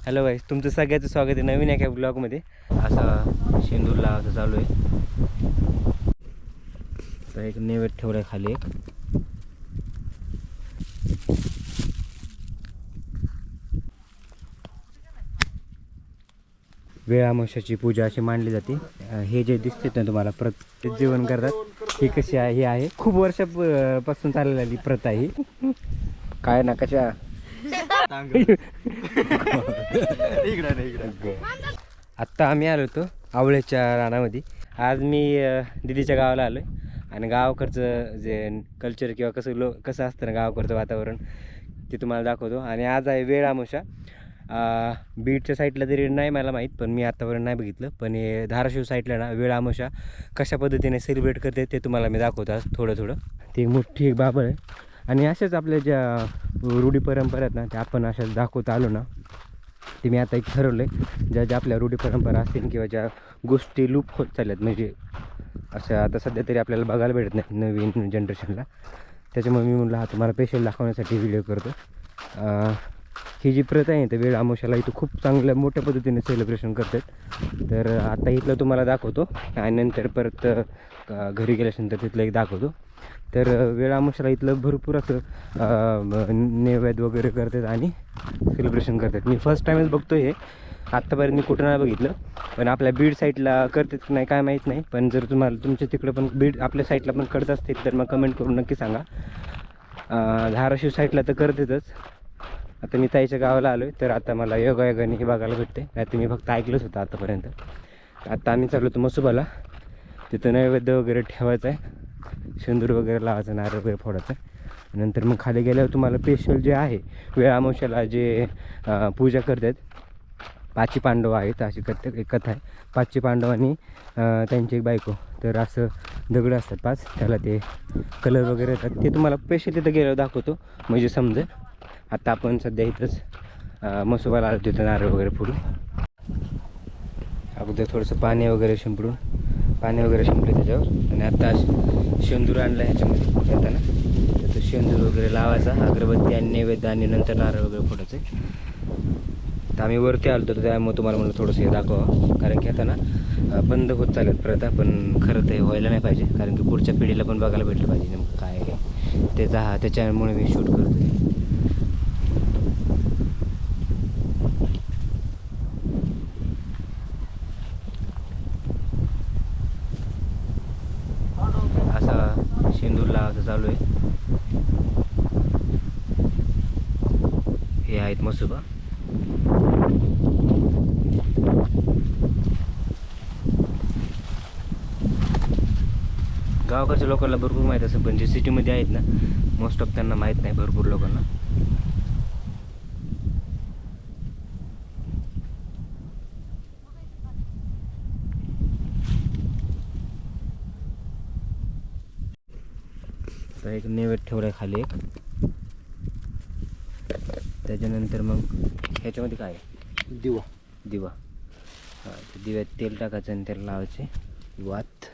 Hello गाईस, तुमचं सगळ्याचं स्वागत आहे नवीन एका ब्लॉगमध्ये. असा शेंदूर लावायचं चालू आहे. तर एक नैवेद्य ठेवला आहे खाली एक. वेळ अमावस्याची पूजा अशी मांडली जाते. हे जे दिसते ना तुम्हाला प्रत्येक जेवण करतात, ही कशी आहे, ही आहे खूप वर्षापासून चाललेली प्रथा ही. काय ना कशा आत्ता आम्ही आलो होतो आवळ्याच्या रानामध्ये. आज मी दिदीच्या गावाला आलो आहे आणि गावाकडचं जे कल्चर किंवा कसं असतं ना गावाकडचं वातावरण ते तुम्हाला दाखवतो. आणि आज आहे वेळ अमावस्या. बीडच्या साईडला तरी नाही मला माहीत, पण मी आत्तापर्यंत नाही बघितलं. पण हे धाराशिव साईडला ना वेळ अमावस्या कशा पद्धतीने सेलिब्रेट करते ते तुम्हाला मी दाखवतो आज थोडं. ती मोठी एक बाबळ आहे आणि अशाच आपल्या ज्या रूढी परंपरा आहेत ना त्या आपण अशाच दाखवत आलो ना. ते मी आता एक ठरवलं आहे, ज्या आपल्या रूढी परंपरा असतील किंवा ज्या गोष्टी लूप होत चालल्यात, म्हणजे असं आता सध्या तरी आपल्याला बघायला भेटत नाही नवीन जनरेशनला. त्याच्यामुळे मी म्हटलं तुम्हाला स्पेशल दाखवण्यासाठी व्हिडिओ करतो. ही जी प्रथा आहे तर वेळ अमावस्याला इथं खूप चांगल्या मोठ्या पद्धतीने सेलिब्रेशन करतात. तर आता इथलं तुम्हाला दाखवतो आणि नंतर परत घरी गेल्यानंतर तिथलं एक दाखवतो. तर वेळ अमावस्याला इथलं भरपूर असं नैवेद्य वगैरे करतात आणि सेलिब्रेशन करतात. मी फर्स्ट टाईमच बघतो हे, आत्तापर्यंत मी कुठं नाही बघितलं. पण आपल्या बीड साईडला करतात की नाही काय माहीत नाही. पण जर तुम्हाला तुमच्या तिकडं पण बीड आपल्या साईडला पण करत असतील तर मग कमेंट करून नक्की सांगा. धाराशिव साईडला तर करतातच. आता मी ताईच्या गावाला आलो आहे, तर आता मला योगायोगाने हे बघायला भेटते, नाही तर मी फक्त ऐकलंच होतं आतापर्यंत. आता आम्ही चाललो होतो मसुबाला, तिथं नैवेद्य वगैरे ठेवायचं आहे, शेंदूर वगैरे लावायचं, नारळ वगैरे फोडायचं आहे. नंतर मग खाली गेल्यावर तुम्हाला स्पेशल जे आहे वेळ अमावस्याला जे पूजा करतात, पाची पांडव आहेत अशी एक कथा आहे. पाचची पांडव आणि त्यांची एक बायको, तर असं दगड असतात 5, त्याला ते कलर वगैरे येतात, ते तुम्हाला स्पेशल तिथं गेल्यावर दाखवतो म्हणजे समजेल. आता आपण सध्या इथंच मसोबाला आलो, तिथं नारळ वगैरे फोडून अगोदर थोडंसं पाणी वगैरे शिंपले त्याच्यावर. आणि आता शेंदूर आणला ह्याच्यामध्ये येताना, त्याचं शेंदूर वगैरे लावायचा, अगरबत्ती आणि नैवेद्य आणि नंतर नारळ वगैरे फोडायचे. तर आम्ही वरती आलो होतो, त्यामुळे तुम्हाला म्हणलं थोडंसं हे दाखवा, कारण की आता ना बंद होत चालेल प्रथा. पण खरं ते व्हायला नाही पाहिजे, कारण की पुढच्या पिढीला पण बघायला भेटलं पाहिजे नेमकं काय आहे. त्याच्यामुळे मी शूट करतो. असा शेंदूर लावायचं चालू आहे. हे आहेत मसुबा. गावाकडच्या लोकांना भरपूर माहीत असेल, पण जे सिटीमध्ये आहेत ना मोस्ट ऑफ त्यांना माहीत नाही भरपूर लोकांना. तर एक नैवेद्य ठेवला आहे खाली एक. त्याच्यानंतर मग ह्याच्यामध्ये काय आहे, दिवा. हां, दिव्यात तेल टाकायचं आणि त्याला लावायचे वात.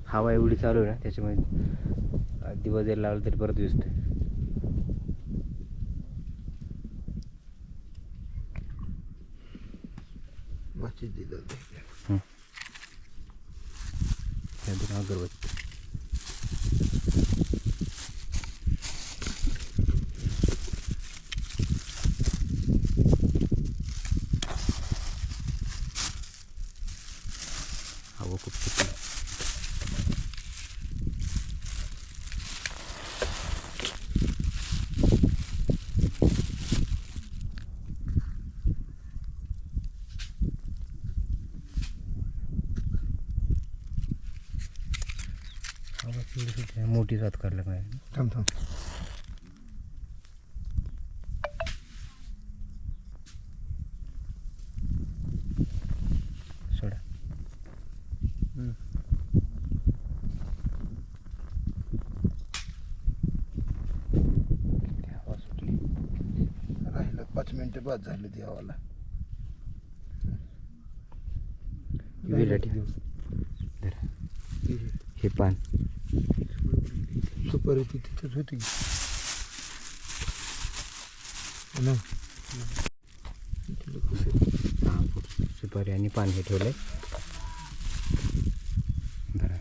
हवा एवढी चालू आहे ना त्याच्यामुळे दिवा जर लावला तरी परत दिसतोय. अगरबत्ती हवा खूप सुटली. मोठी जात काढलं काय थांब सोडा. हवा सुटली. राहिलं 5 मिनिटं बाद झालं देवाला. विला ठेव हे पान सुपारी ती तिथेच होती की. हो ना? तिला कसं- हां सुपारी आणि पान हे ठेवलं बरं.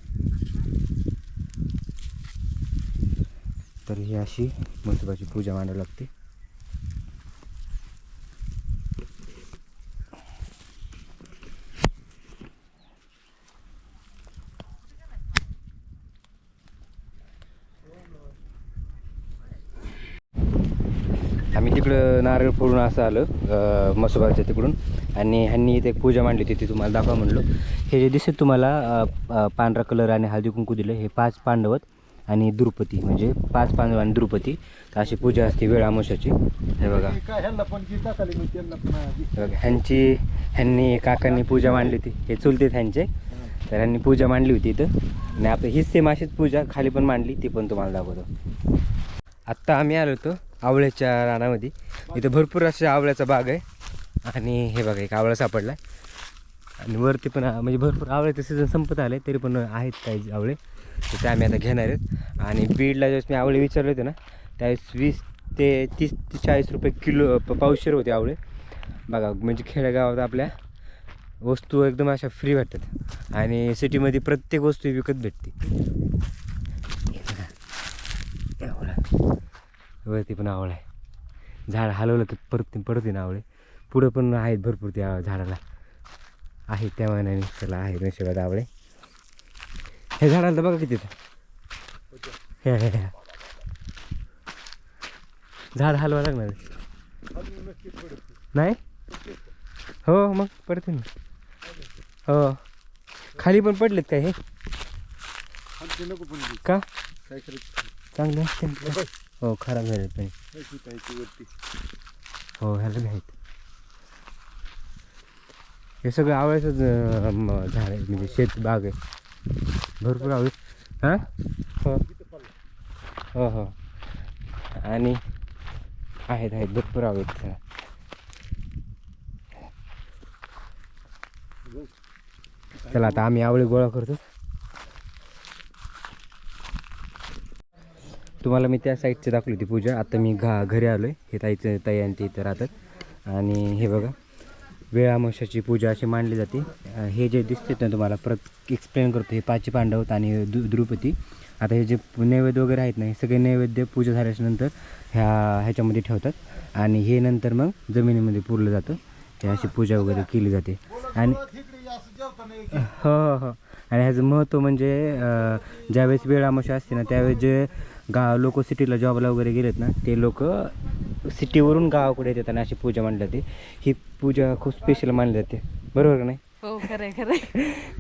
तर ही अशी म्हसोबाची पूजा मांडावी लागते. आम्ही तिकडं नारळ फोडून असं आलो म्हसोबाच्या तिकडून, आणि ह्यांनी इथे एक पूजा मांडली होती ती तुम्हाला दाखवा म्हणलो. हे जे दिसत तुम्हाला पांढरा कलर आणि हळदी कुंकू दिलं, हे 5 पांडवत आणि द्रुपदी, म्हणजे 5 पांडव आणि द्रुपदी. तर अशी पूजा असते वेळ अमावस्याची. हे बघा, काय ह्यांना पण की टाकाली मी त्यांना पण आधी. हे बघा ह्यांनी काकांनी पूजा मांडली होती. हे चुलतेत ह्यांचे. तर ह्यांनी पूजा मांडली होती इथं, आणि आपलं हीच सेम अशीच पूजा खाली पण मांडली, ती पण तुम्हाला दाखवतो. आत्ता आम्ही आलो होतो आवळ्याच्या रानामध्ये. इथं भरपूर असे आवळ्याचा बाग आहे, आणि हे बघा एक आवळा सापडला आहे. आणि वरती पण म्हणजे भरपूर आवळ्याचं सीझन संपत आले तरी पण आहेत काही आवळे, तर ते आम्ही आता घेणार आहेत. आणि बीडला ज्यावेळेस मी आवळे विचारले होते ना, त्यावेळेस 20 ते 30 ते 40 रुपये किलो पावशेर होते आवळे. बघा, म्हणजे खेडेगावात आपल्या वस्तू एकदम अशा फ्री भेटतात, आणि सिटीमध्ये प्रत्येक वस्तू विकत भेटते. वरती पण आवळा आहे. झाड हलवलं की परत पडते ना आवळे. पुढं पण आहेत भरपूर त्या झाडाला आहेत, त्या मानाने त्याला आहे नशिबात आवळे. हे झाडाला तर बघा किती झाड हलवा लागणार नाही. हो मग पडते ना. हो खाली पण पडलेत काय हे नको पण का काय करायचं चांगले असते. हो खराब झाले पण. वरती. हो ह्याला आहेत. हे सगळं आवळ्याचंच झाड आहे, म्हणजे शेत बाग आहे भरपूर आवळे. हां हो हो हो, आणि आहेत भरपूर आवळे. चला आता आम्ही आवळे गोळा करतो. तुम्हाला मी त्या साईडची दाखवली होती पूजा. आता मी घरी आलो आहे. हे ताई आणि ते इथं राहतात. आणि हे बघा वेळ अमावस्याची पूजा अशी मांडली जाते. हे जे दिसते ना तुम्हाला परत एक्सप्लेन करतो. हे 5 पांडव आणि द्रुपदी. आता हे जे नैवेद्य वगैरे आहेत ना, हे सगळे नैवेद्य पूजा झाल्याच्यानंतर ह्याच्यामध्ये ठेवतात, आणि हे नंतर मग जमिनीमध्ये पुरलं जातं. हे अशी पूजा वगैरे केली जाते. आणि हो हो हो, आणि ह्याचं महत्त्व म्हणजे ज्यावेळेस वेळ अमावस्या असते ना, त्यावेळेस जे लोक सिटीला जॉबला वगैरे गेलेत ना, ते लोक सिटीवरून गावाकडे येतात आणि अशी पूजा मांडली जाते. ही पूजा खूप स्पेशल मानली जाते, बरोबर का नाही? हो खरंय खरंय.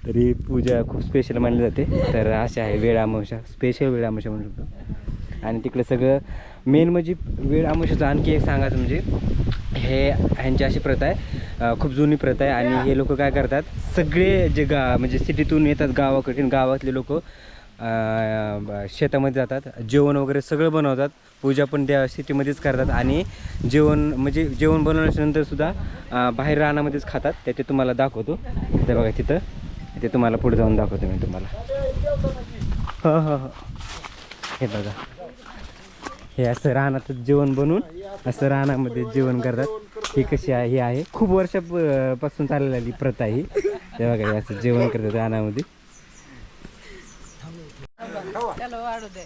तर ही पूजा खूप स्पेशल मानली जाते. तर अशी आहे वेळ अमावस्या, स्पेशल वेळ अमावस्या म्हणू शकतो. आणि तिकडे सगळं मेन म्हणजे वेळ अमावस्याचं आणखी एक सांगायचं म्हणजे हे ह्यांची अशी प्रथा आहे, खूप जुनी प्रथा आहे. आणि हे लोक काय करतात, सगळे जे म्हणजे सिटीतून येतात गावाकडे, गावातले लोक शेतामध्ये जातात, जेवण वगैरे सगळं बनवतात. पूजा पण त्या सिटीमध्येच करतात, आणि जेवण बनवल्याच्या नंतर सुद्धा बाहेर रानामध्येच खातात. ते तुम्हाला दाखवतो. ते बघा तिथं, ते तुम्हाला पुढे जाऊन दाखवतो मी तुम्हाला. हो हो हो, हे बघा, हे असं रानातच जेवण बनवून असं रानामध्ये जेवण करतात. ही कशी आहे, ही आहे खूप वर्षापासून चाललेली प्रथा ही. ते बघा, हे असं जेवण करतात रानामध्ये. वाढू दे.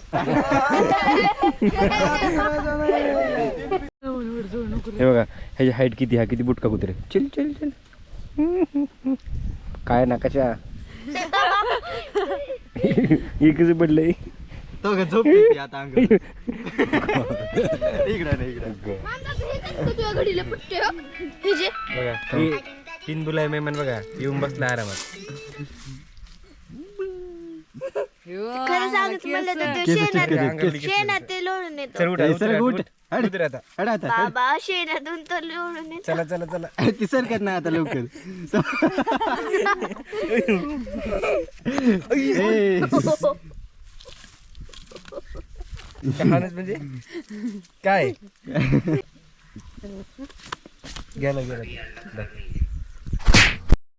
हे बघा ह्याची हाईट किती, हा किती बुटका कुत्रे. चिल चिल चिल, काय ना कशा हे कसं पडलंय. झोपते आता अंग. बघा 3 बुलाय मेहमान बघा येऊन बसला आरामात. खरं सांगत म्हणलं तर ते शेणात ते लोळून येतं. चल उठ आता. बाबा शेणातून तर लोळून येतं. चला चला चला, ती सरकत नाही आता लवकर. म्हणजे काय गेला